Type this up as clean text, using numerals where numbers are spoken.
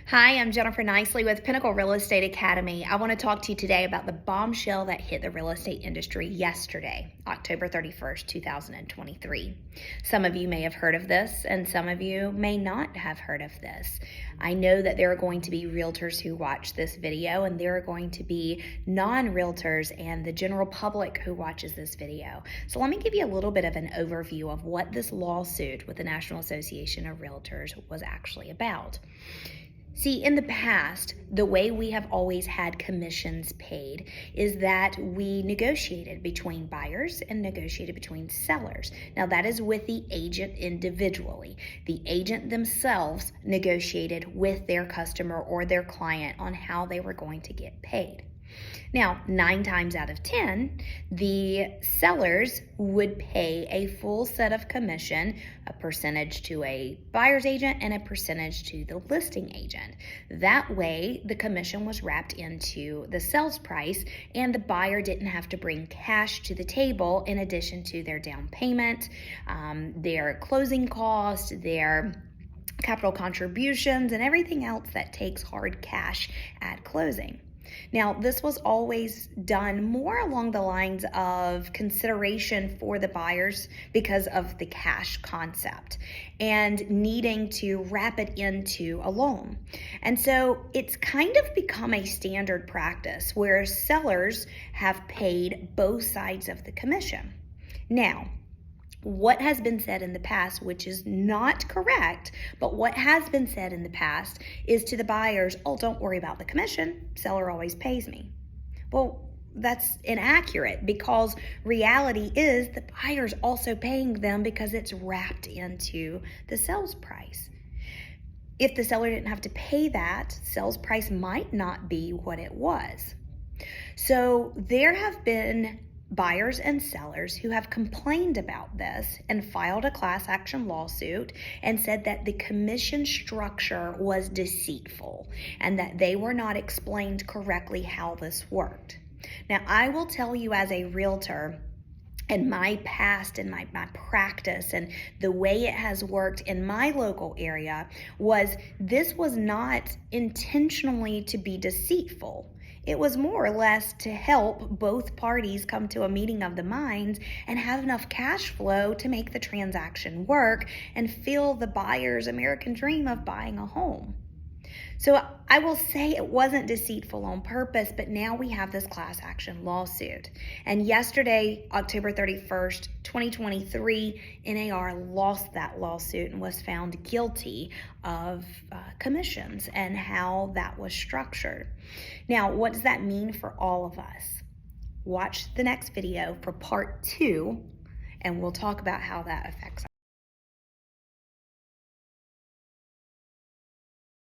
Hi, I'm Jennifer Nicely with Pinnacle Real Estate Academy. I want to talk to you today about the bombshell that hit the real estate industry yesterday, October 31st, 2023. Some of you may have heard of this, and some of you may not have heard of this. I know that there are going to be realtors who watch this video, and there are going to be non-realtors and the general public who watches this video. So let me give you a little bit of an overview of what this lawsuit with the National Association of Realtors was actually about. See, in the past, the way we have always had commissions paid is that we negotiated between buyers and negotiated between sellers. Now, that is with the agent individually. The agent themselves negotiated with their customer or their client on how they were going to get paid. Now, 9 times out of 10, the sellers would pay a full set of commission, a percentage to a buyer's agent and a percentage to the listing agent. That way, the commission was wrapped into the sales price and the buyer didn't have to bring cash to the table in addition to their down payment, their closing costs, their capital contributions, and everything else that takes hard cash at closing. Now, this was always done more along the lines of consideration for the buyers because of the cash concept and needing to wrap it into a loan. And so it's kind of become a standard practice where sellers have paid both sides of the commission. Now, what has been said in the past, which is not correct, but what has been said in the past is to the buyers, oh, don't worry about the commission, seller always pays me. Well, that's inaccurate because reality is the buyer's also paying them because it's wrapped into the sales price. If the seller didn't have to pay that, sales price might not be what it was. So there have been buyers and sellers who have complained about this and filed a class action lawsuit and said that the commission structure was deceitful and that they were not explained correctly how this worked. Now, I will tell you as a realtor, in my past and my practice and the way it has worked in my local area was this was not intentionally to be deceitful. It was more or less to help both parties come to a meeting of the minds and have enough cash flow to make the transaction work and fill the buyer's American dream of buying a home. So I will say it wasn't deceitful on purpose, but now we have this class action lawsuit. And yesterday, October 31st, 2023, NAR lost that lawsuit and was found guilty of commissions and how that was structured. Now, what does that mean for all of us? Watch the next video for part 2, and we'll talk about how that affects us.